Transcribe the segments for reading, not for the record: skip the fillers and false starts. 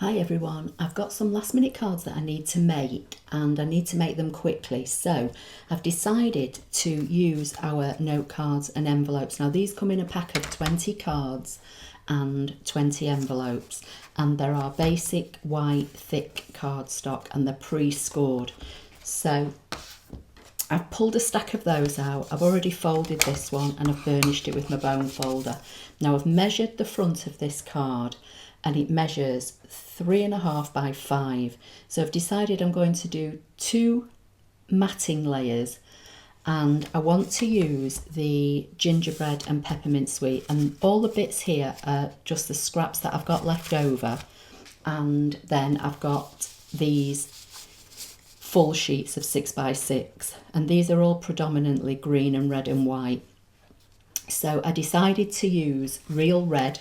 Hi everyone, I've got some last minute cards that I need to make and I need to make them quickly. So I've decided to use our note cards and envelopes. Now these come in a pack of 20 cards and 20 envelopes, and there are basic white thick cardstock and they're pre-scored. So I've pulled a stack of those out. I've already folded this one and I've burnished it with my bone folder. Now I've measured the front of this card and it measures 3.5 by 5. So I've decided I'm going to do 2 matting layers, and I want to use the gingerbread and peppermint suite, and all the bits here are just the scraps that I've got left over, and then I've got these full sheets of 6 by 6, and these are all predominantly green and red and white. So I decided to use real red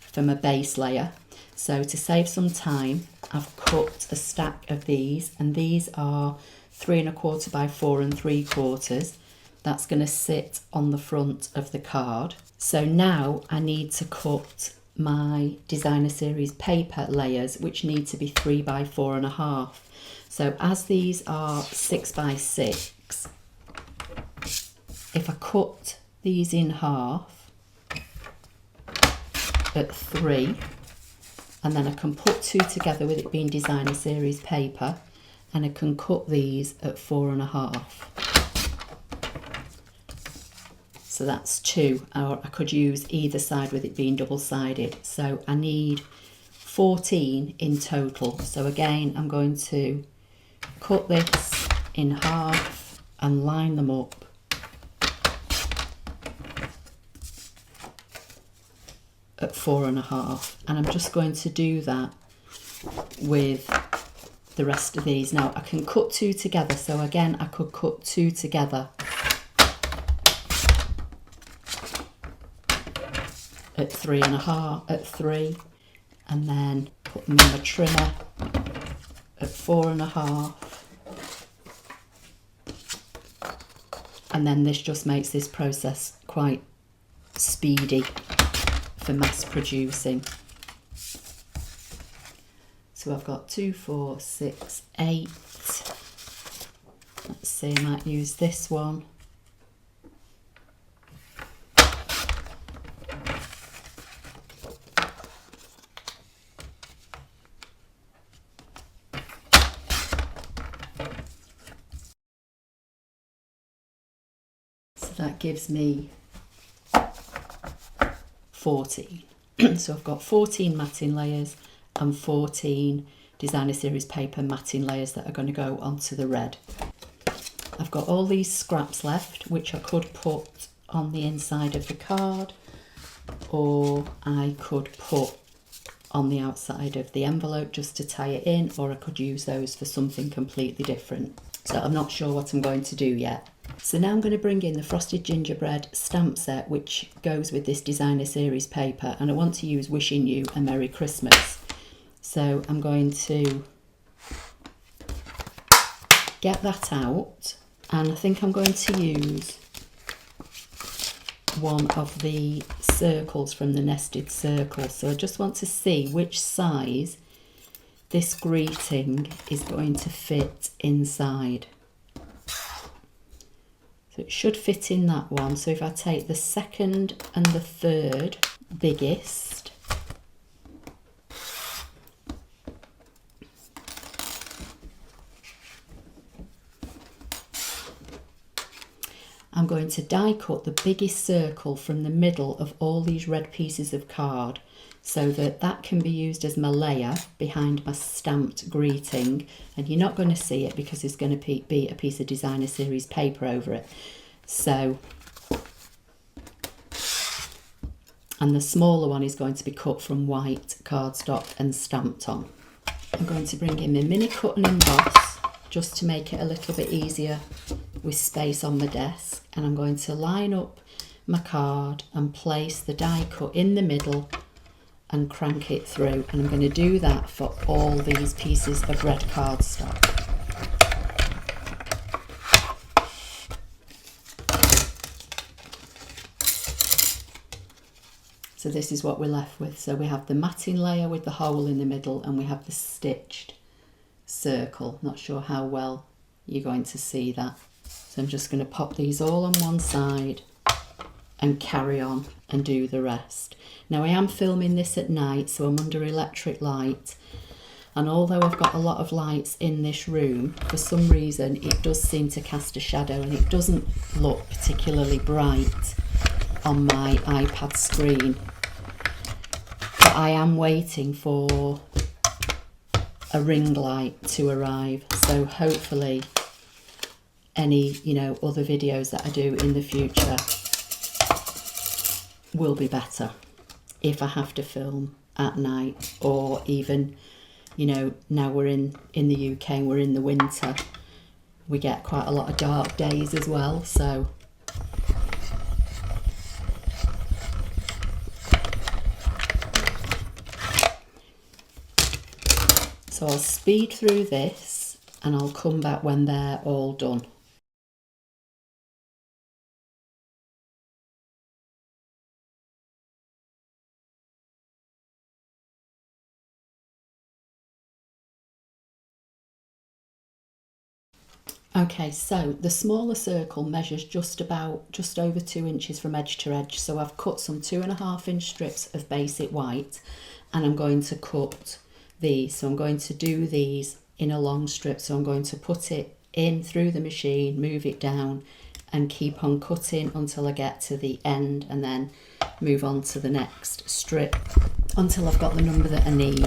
for my base layer. So to save some time, I've cut a stack of these, and these are 3.25 by 4 3/4. That's going to sit on the front of the card. So now I need to cut my designer series paper layers, which need to be 3 by 4.5. So as these are 6 by 6, if I cut these in half at 3, and then I can put 2 together with it being designer series paper, and I can cut these at 4.5. So that's 2, or I could use either side with it being double-sided. So I need 14 in total. So again, I'm going to cut this in half and line them up. At 4.5, and I'm just going to do that with the rest of these. Now I can cut 2 together, so again I could cut 2 together at 3.5, at 3, and then put them in the trimmer at 4.5, and then this just makes this process quite speedy for mass producing. So I've got 2, 4, 6, 8. Let's see, I might use this one. So that gives me 14. So I've got 14 matting layers and 14 designer series paper matting layers that are going to go onto the red. I've got all these scraps left, which I could put on the inside of the card, or I could put on the outside of the envelope just to tie it in, or I could use those for something completely different. So I'm not sure what I'm going to do yet. So now I'm going to bring in the Frosted Gingerbread stamp set, which goes with this designer series paper, and I want to use Wishing You a Merry Christmas. So I'm going to get that out, and I think I'm going to use one of the circles from the nested circles. So I just want to see which size this greeting is going to fit inside. So it should fit in that one. So if I take the second and the third biggest, I'm going to die cut the biggest circle from the middle of all these red pieces of card, so that that can be used as my layer behind my stamped greeting, and you're not going to see it because there's going to be a piece of designer series paper over it. So, and the smaller one is going to be cut from white cardstock and stamped on. I'm going to bring in my mini cut and emboss just to make it a little bit easier with space on my desk, and I'm going to line up my card and place the die cut in the middle and crank it through, and I'm going to do that for all these pieces of red cardstock. So this is what we're left with. So we have the matting layer with the hole in the middle, and we have the stitched circle. Not sure how well you're going to see that. So I'm just going to pop these all on one side and carry on and do the rest. Now I am filming this at night, so I'm under electric light, and although I've got a lot of lights in this room, for some reason it does seem to cast a shadow and it doesn't look particularly bright on my iPad screen. But I am waiting for a ring light to arrive, so hopefully any other videos that I do in the future will be better if I have to film at night, or even now we're in the UK and we're in the winter, we get quite a lot of dark days as well. So I'll speed through this and I'll come back when they're all done. Okay, so the smaller circle measures just over 2 inches from edge to edge. So I've cut some 2.5 inch strips of basic white, and I'm going to cut these. So I'm going to do these in a long strip. So I'm going to put it in through the machine, move it down, and keep on cutting until I get to the end, and then move on to the next strip until I've got the number that I need.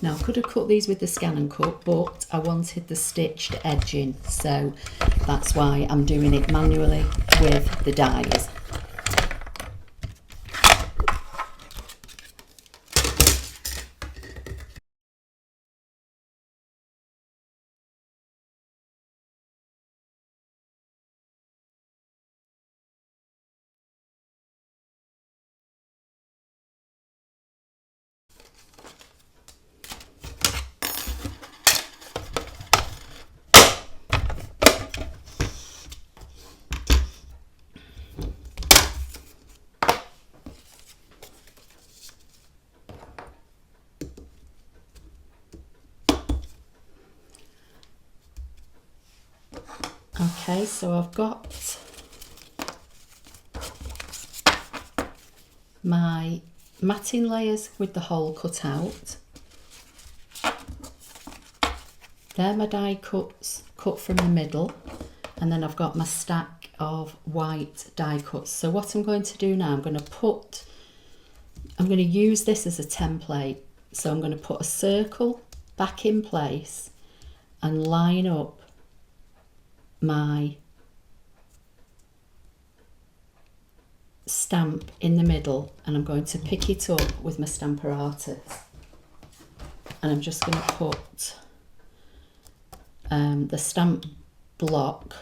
Now I could have cut these with the ScanNCut, but I wanted the stitched edging, so that's why I'm doing it manually with the dies. Okay, so I've got my matting layers with the hole cut out. They're my die cuts cut from the middle, and then I've got my stack of white die cuts. So what I'm going to do now, I'm going to use this as a template. So I'm going to put a circle back in place and line up my stamp in the middle, and I'm going to pick it up with my Stamparatus, and I'm just going to put the stamp block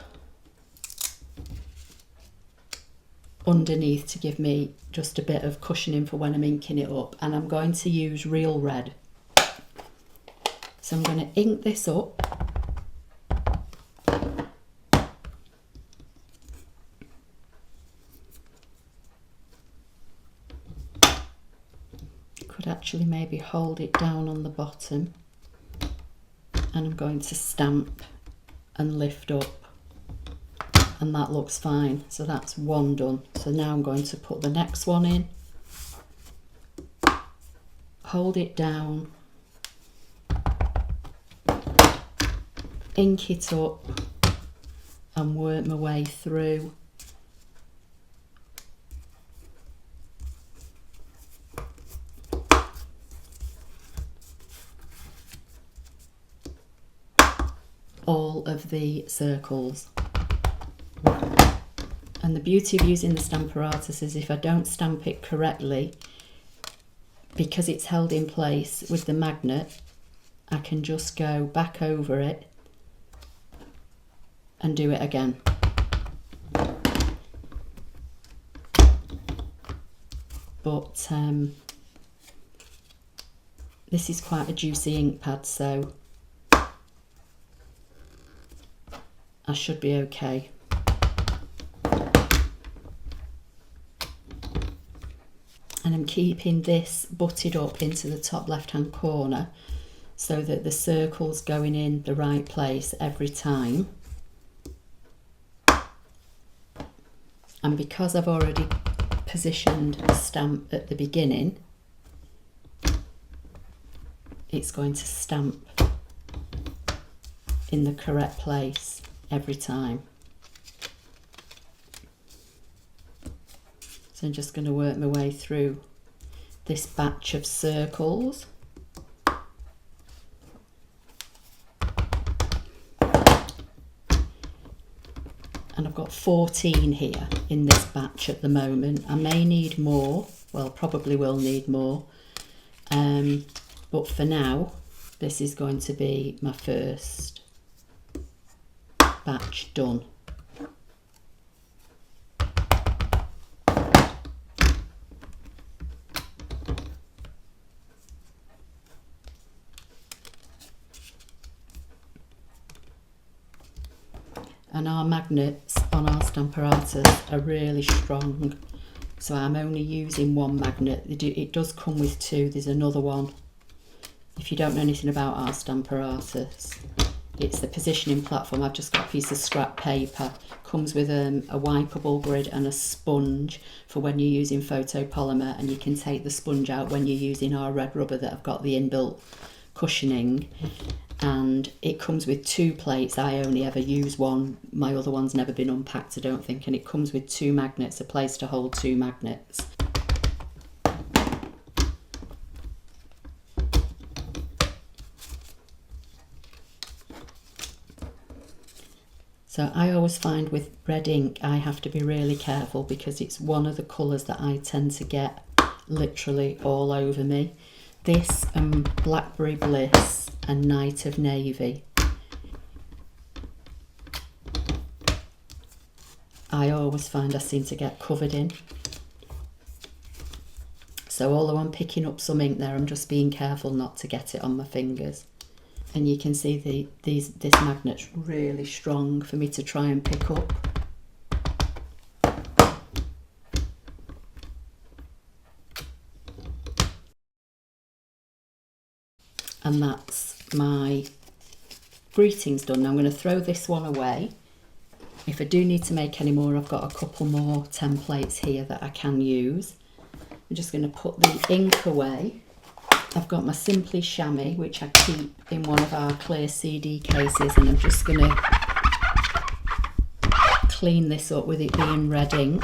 underneath to give me just a bit of cushioning for when I'm inking it up, and I'm going to use real red. So I'm going to ink this up. Could actually maybe hold it down on the bottom, and I'm going to stamp and lift up, and that looks fine. So that's one done. So now I'm going to put the next one in, hold it down, ink it up, and work my way through. All of the circles. And the beauty of using the Stamparatus is if I don't stamp it correctly, because it's held in place with the magnet, I can just go back over it and do it again. but this is quite a juicy ink pad, so I should be okay. And I'm keeping this butted up into the top left hand corner so that the circle's going in the right place every time. And because I've already positioned the stamp at the beginning, it's going to stamp in the correct place every time. So I'm just going to work my way through this batch of circles. And I've got 14 here in this batch at the moment. I may need more, well, probably will need more. But for now, this is going to be my first batch done. And our magnets on our Stamparatus are really strong, so I'm only using one magnet. It does come with two. There's another one. If you don't know anything about our Stamparatus, it's the positioning platform. I've just got a piece of scrap paper. Comes with a wipeable grid and a sponge for when you're using photopolymer, and you can take the sponge out when you're using our red rubber that I've got the inbuilt cushioning. And it comes with two plates. I only ever use one. My other one's never been unpacked, I don't think. And it comes with two magnets, a place to hold two magnets. So I always find with red ink I have to be really careful because it's one of the colours that I tend to get literally all over me. This and Blackberry Bliss and Night of Navy, I always find I seem to get covered in. So although I'm picking up some ink there, I'm just being careful not to get it on my fingers. And you can see this magnet's really strong for me to try and pick up. And that's my greetings done. Now I'm going to throw this one away. If I do need to make any more, I've got a couple more templates here that I can use. I'm just going to put the ink away. I've got my Simply Chamois, which I keep in one of our clear CD cases, and I'm just going to clean this up with it being red ink.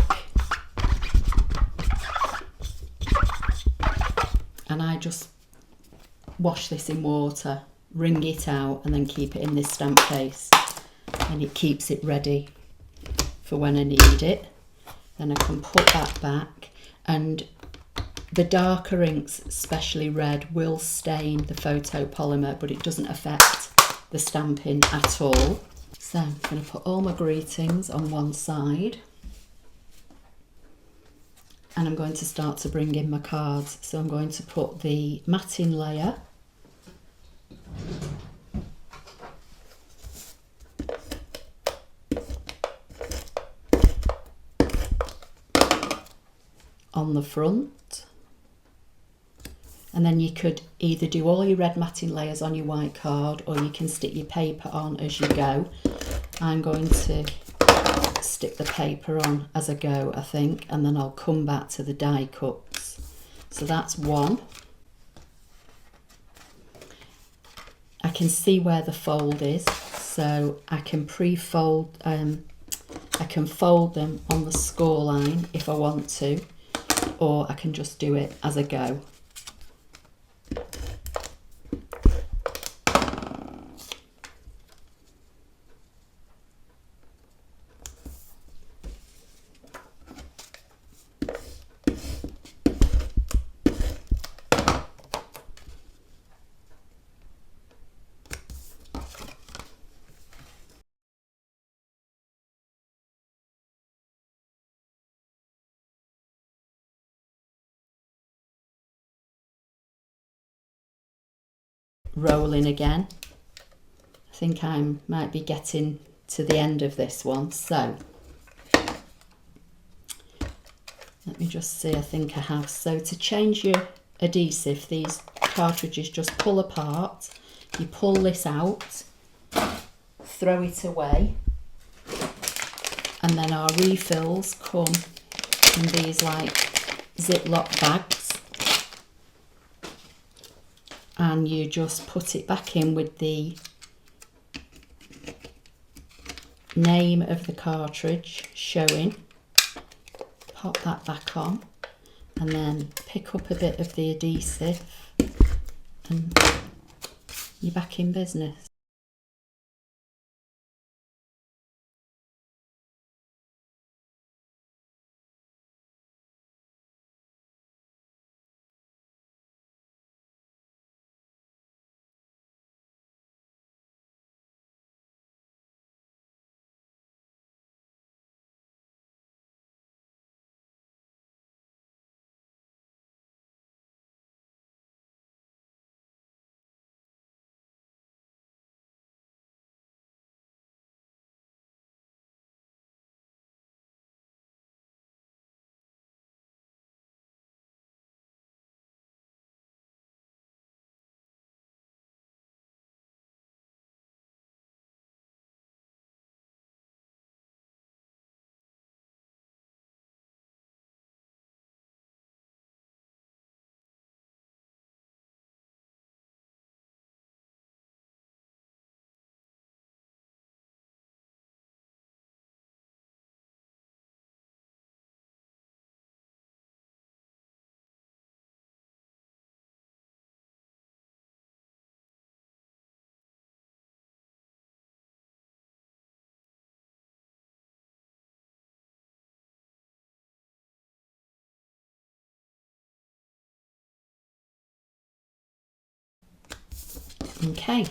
And I just wash this in water, wring it out, and then keep it in this stamp case, and it keeps it ready for when I need it. Then I can put that back, and the darker inks, especially red, will stain the photopolymer, but it doesn't affect the stamping at all. So I'm going to put all my greetings on one side, and I'm going to start to bring in my cards. So I'm going to put the matting layer on the front, and then you could either do all your red matting layers on your white card, or you can stick your paper on as you go. I'm going to stick the paper on as I go, I think, and then I'll come back to the die cuts. So that's one. I can see where the fold is, so I can pre-fold, I can fold them on the score line if I want to, or I can just do it as I go. rolling again. I think I might be getting to the end of this one, so let me just see, I think I have. So to change your adhesive, these cartridges just pull apart, you pull this out, throw it away, and then our refills come in these like Ziploc bags, and you just put it back in with the name of the cartridge showing, pop that back on, and then pick up a bit of the adhesive and you're back in business. Okay,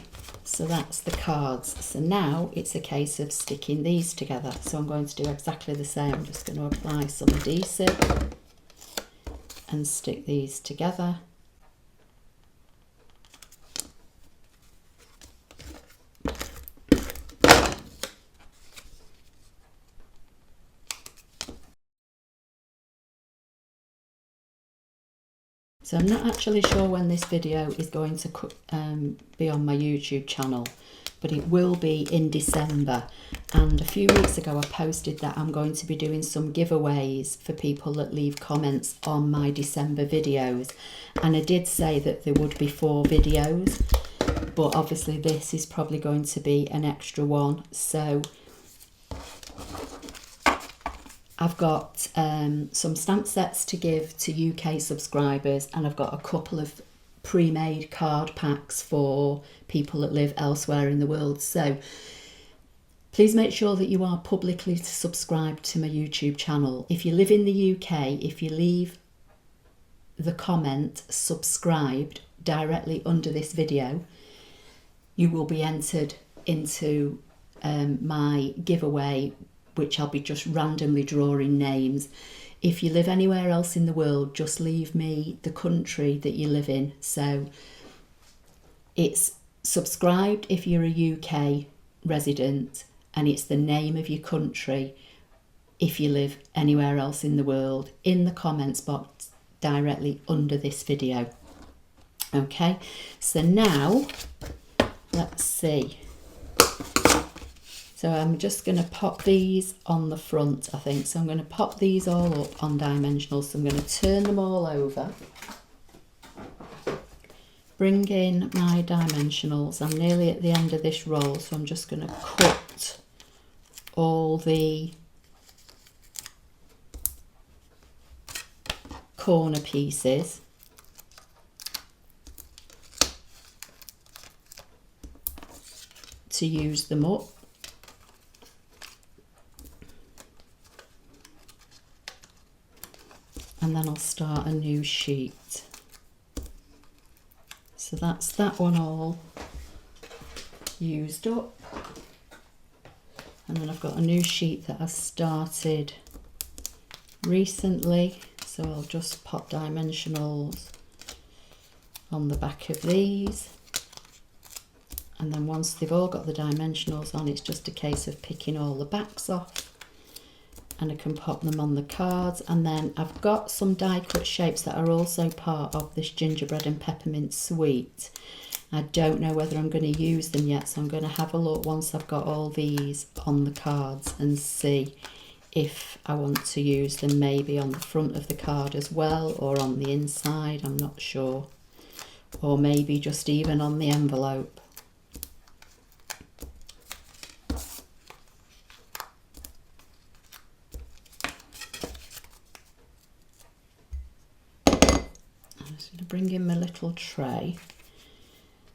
so that's the cards. So now it's a case of sticking these together. So I'm going to do exactly the same. I'm just going to apply some adhesive and stick these together. So I'm not actually sure when this video is going to be on my YouTube channel, but it will be in December. And a few weeks ago I posted that I'm going to be doing some giveaways for people that leave comments on my December videos. And I did say that there would be 4 videos, but obviously this is probably going to be an extra one. So I've got some stamp sets to give to UK subscribers, and I've got a couple of pre-made card packs for people that live elsewhere in the world. So please make sure that you are publicly subscribed to my YouTube channel. If you live in the UK, if you leave the comment subscribed directly under this video, you will be entered into my giveaway, which I'll be just randomly drawing names. If you live anywhere else in the world, just leave me the country that you live in. So it's subscribed if you're a UK resident, and it's the name of your country if you live anywhere else in the world, in the comments box directly under this video. Okay, so now let's see. So I'm just going to pop these on the front, I think. So I'm going to pop these all up on dimensionals. So I'm going to turn them all over. Bring in my dimensionals. I'm nearly at the end of this roll, so I'm just going to cut all the corner pieces. To use them up. And then I'll start a new sheet. So that's that one all used up. And then I've got a new sheet that I started recently. So I'll just pop dimensionals on the back of these. And then once they've all got the dimensionals on, it's just a case of picking all the backs off, and I can pop them on the cards. And then I've got some die cut shapes that are also part of this Gingerbread and Peppermint suite. I don't know whether I'm going to use them yet, so I'm going to have a look once I've got all these on the cards and see if I want to use them maybe on the front of the card as well, or on the inside, I'm not sure, or maybe just even on the envelope. I'm just going to bring in my little tray.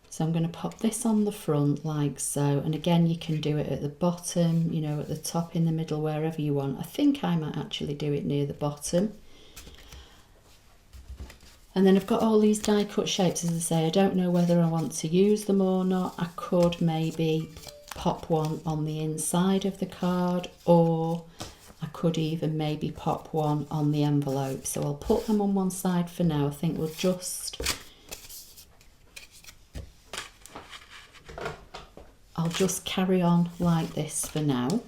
So I'm going to pop this on the front like so, and again you can do it at the bottom, you know, at the top, in the middle, wherever you want. I think I might actually do it near the bottom. And then I've got all these die cut shapes, as I say. I don't know whether I want to use them or not. I could maybe pop one on the inside of the card, or I could even maybe pop one on the envelope. So I'll put them on one side for now. I think we'll I'll just carry on like this for now.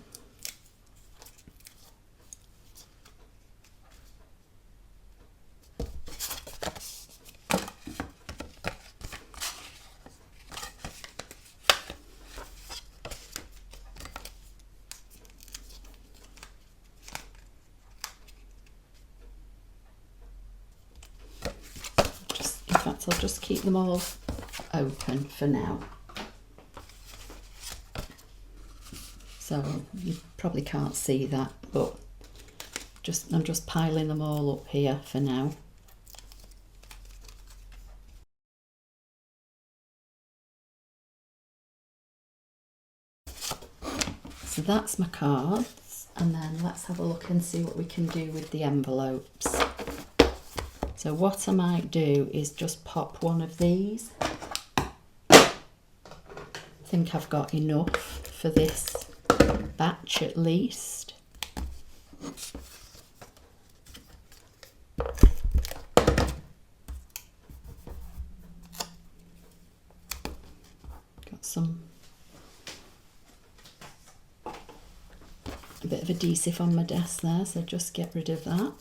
I'll just keep them all open for now. So you probably can't see that, but I'm just piling them all up here for now. So that's my cards, and then let's have a look and see what we can do with the envelopes. So what I might do is just pop one of these. I think I've got enough for this batch at least. Got a bit of adhesive on my desk there, so just get rid of that.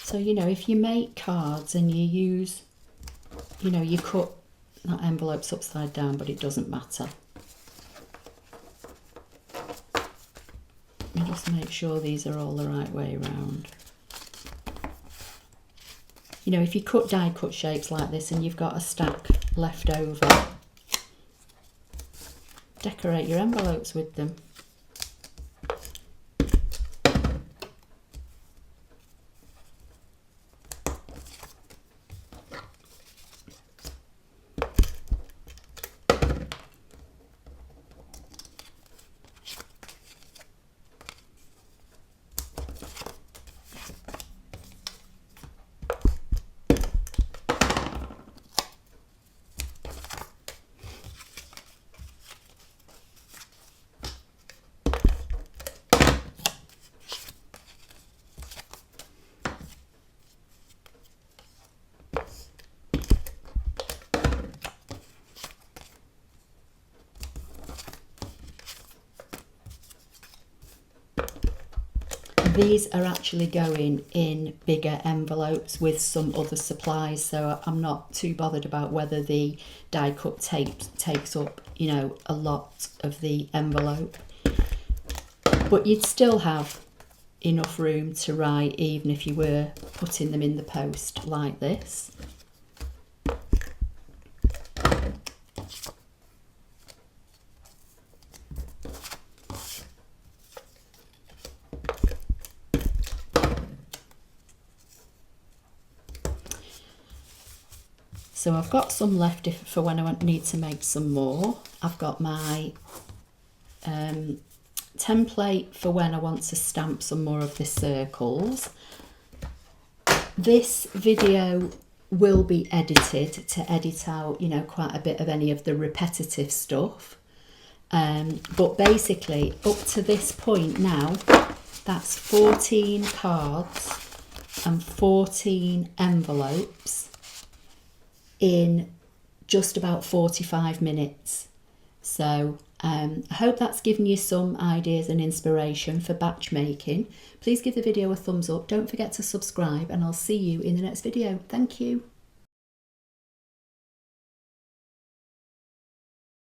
So, you know, if you make cards and you use, you know, you cut that envelopes upside down, but it doesn't matter. And just make sure these are all the right way around. You know, if you cut die cut shapes like this and you've got a stack left over, decorate your envelopes with them. These are actually going in bigger envelopes with some other supplies, so I'm not too bothered about whether the die cut tape takes up, you know, a lot of the envelope. But you'd still have enough room to write even if you were putting them in the post like this. So I've got some left for when I need to make some more. I've got my template for when I want to stamp some more of the circles. This video will be edited to edit out, you know, quite a bit of any of the repetitive stuff. But basically, up to this point now, that's 14 cards and 14 envelopes in just about 45 minutes. So I hope that's given you some ideas and inspiration for batch making. Please give the video a thumbs up. Don't forget to subscribe, and I'll see you in the next video. Thank you.